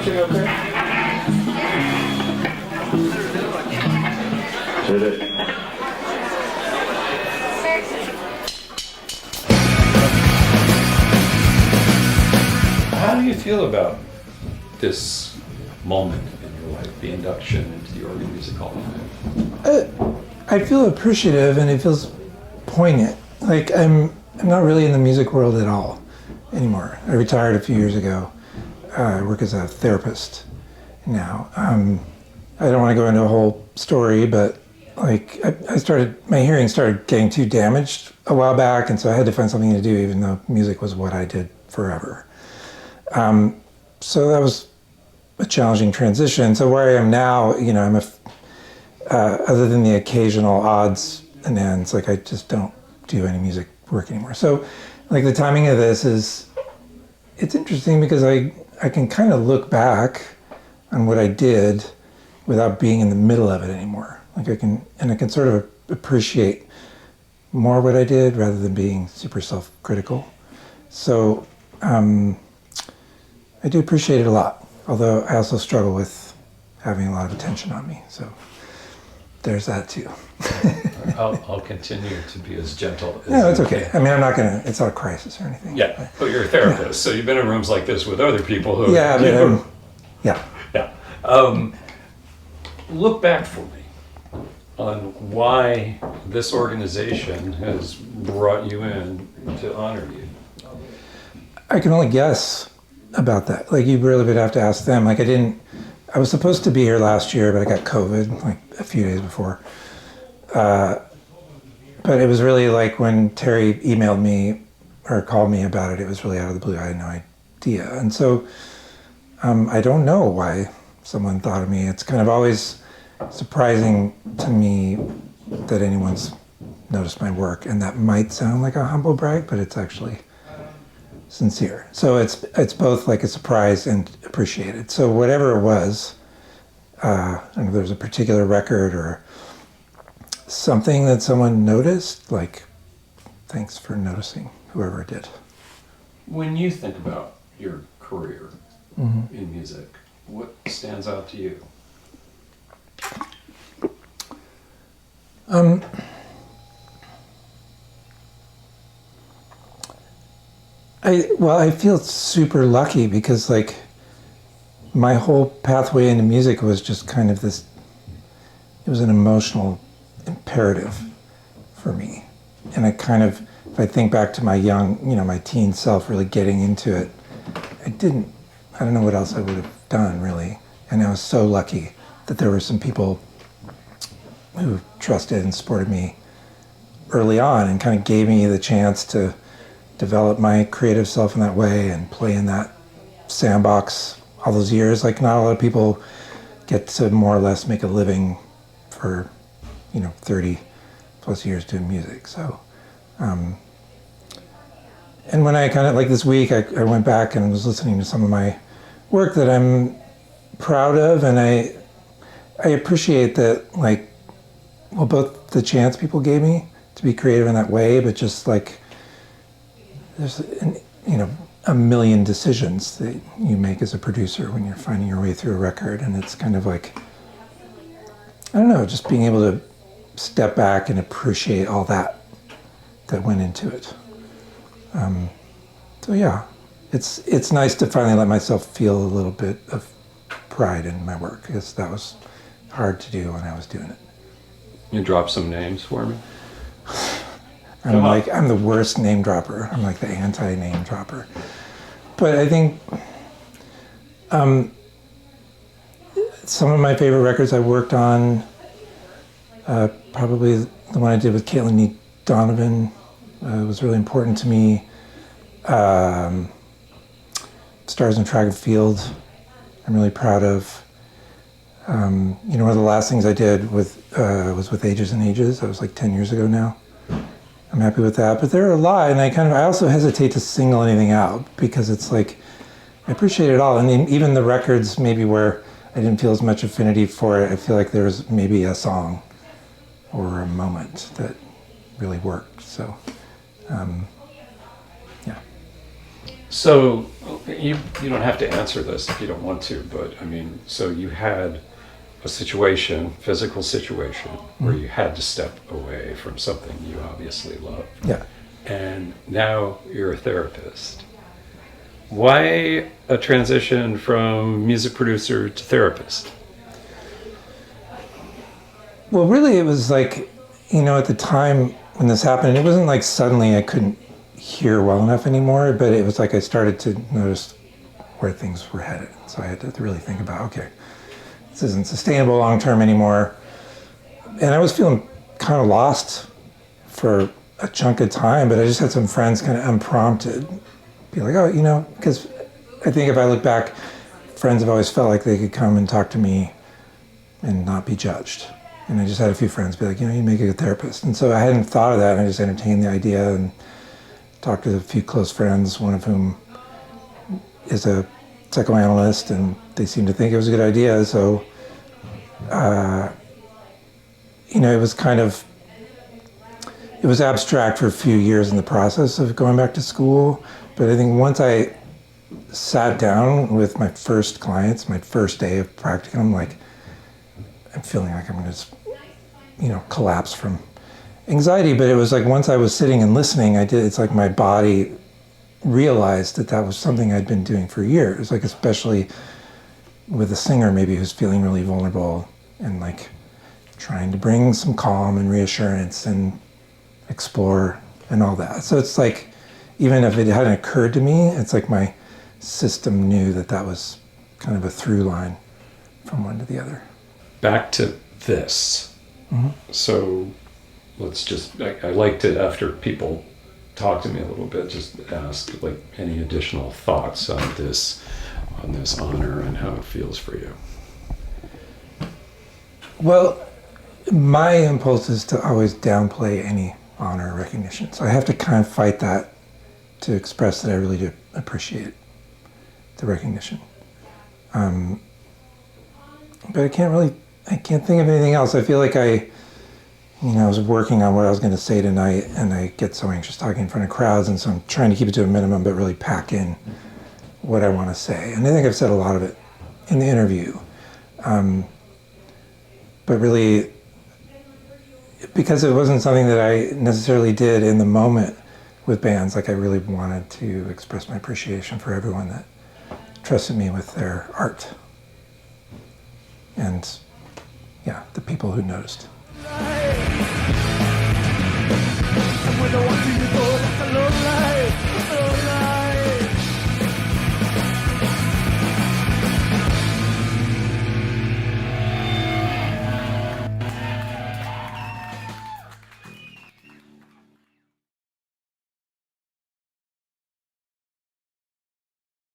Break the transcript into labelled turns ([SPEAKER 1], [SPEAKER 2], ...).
[SPEAKER 1] Induction okay? Did it?
[SPEAKER 2] How do you feel about this moment in your life, the induction into the Oregon Music Hall of Fame?
[SPEAKER 3] I feel appreciative, and it feels poignant. Like I'm not really in the music world at all anymore. I retired a few years ago. I work as a therapist now. I don't want to go into a whole story, but like my hearing started getting too damaged a while back, and so I had to find something to do, even though music was what I did forever. So that was a challenging transition. So where I am now, you know, other than the occasional odds and ends, like I just don't do any music work anymore. So like the timing of this it's interesting because I can kind of look back on what I did without being in the middle of it anymore. Like I can sort of appreciate more what I did rather than being super self-critical. So I do appreciate it a lot, although I also struggle with having a lot of attention on me. So there's that too.
[SPEAKER 2] I'll continue to be as gentle as
[SPEAKER 3] No, it's okay. I mean, it's not a crisis or anything.
[SPEAKER 2] Yeah, but you're a therapist, so you've been in rooms like this with other people who...
[SPEAKER 3] Yeah,
[SPEAKER 2] Yeah. Look back for me on why this organization has brought you in to honor you.
[SPEAKER 3] I can only guess about that. Like, you really would have to ask them. Like, I was supposed to be here last year, but I got COVID like a few days before. But it was really like when Terry emailed me or called me about it, it was really out of the blue. I had no idea. And so I don't know why someone thought of me. It's kind of always surprising to me that anyone's noticed my work. And that might sound like a humble brag, but it's actually sincere. So it's both like a surprise and appreciated. So whatever it was, I don't know if there's a particular record or something that someone noticed, like, thanks for noticing, whoever did.
[SPEAKER 2] When you think about your career in music, what stands out to you?
[SPEAKER 3] I feel super lucky because like my whole pathway into music was just kind of this, it was an emotional imperative for me. And I kind of, if I think back to my my teen self really getting into it, I don't know what else I would have done really. And I was so lucky that there were some people who trusted and supported me early on and kind of gave me the chance to develop my creative self in that way and play in that sandbox all those years. Like, not a lot of people get to more or less make a living for 30 plus years doing music. So and when I kind of, like this week, I went back and was listening to some of my work that I'm proud of, and I appreciate that, like, well, both the chance people gave me to be creative in that way, but just like there's a million decisions that you make as a producer when you're finding your way through a record, and it's kind of like, I don't know, just being able to step back and appreciate all that went into it. So yeah, it's nice to finally let myself feel a little bit of pride in my work, because that was hard to do when I was doing it.
[SPEAKER 2] You drop some names for me?
[SPEAKER 3] I'm the worst name dropper. I'm like the anti-name dropper. But I think some of my favorite records I worked on, probably the one I did with Caitlin Donovan was really important to me. Stars in Track and Field, I'm really proud of. One of the last things I did was with Ages and Ages. That was like 10 years ago now. I'm happy with that. But there are a lot, and I also hesitate to single anything out because it's like, I appreciate it all. And even the records maybe where I didn't feel as much affinity for it, I feel like there was maybe a song or a moment that really worked. So, yeah.
[SPEAKER 2] So you don't have to answer this if you don't want to, but I mean, so you had a situation, physical situation, where you had to step away from something you obviously love.
[SPEAKER 3] Yeah.
[SPEAKER 2] And now you're a therapist. Why a transition from music producer to therapist?
[SPEAKER 3] Well, really, it was like, at the time when this happened, it wasn't like suddenly I couldn't hear well enough anymore, but it was like I started to notice where things were headed. So I had to really think about, okay, this isn't sustainable long term anymore. And I was feeling kind of lost for a chunk of time, but I just had some friends kind of unprompted be like, oh, because I think if I look back, friends have always felt like they could come and talk to me and not be judged. And I just had a few friends be like, you make a good therapist. And so I hadn't thought of that, and I just entertained the idea and talked to a few close friends, one of whom is a psychoanalyst, and they seemed to think it was a good idea. So, it was abstract for a few years in the process of going back to school. But I think once I sat down with my first clients, my first day of practicum, I'm feeling like I'm going to collapse from anxiety. But it was like once I was sitting and listening, it's like my body realized that was something I'd been doing for years, like especially with a singer maybe who's feeling really vulnerable and like trying to bring some calm and reassurance and explore and all that. So it's like, even if it hadn't occurred to me, it's like my system knew that was kind of a through line from one to the other.
[SPEAKER 2] Back to this. Mm-hmm. So let's just, I like to, after people talk to me a little bit, just ask like any additional thoughts on this honor and how it feels for you.
[SPEAKER 3] Well, my impulse is to always downplay any honor or recognition. So I have to kind of fight that to express that I really do appreciate the recognition. But I can't think of anything else. I feel like I was working on what I was going to say tonight, and I get so anxious talking in front of crowds, and so I'm trying to keep it to a minimum, but really pack in what I want to say. And I think I've said a lot of it in the interview. But really, because it wasn't something that I necessarily did in the moment with bands, like I really wanted to express my appreciation for everyone that trusted me with their art. And yeah, the people who noticed.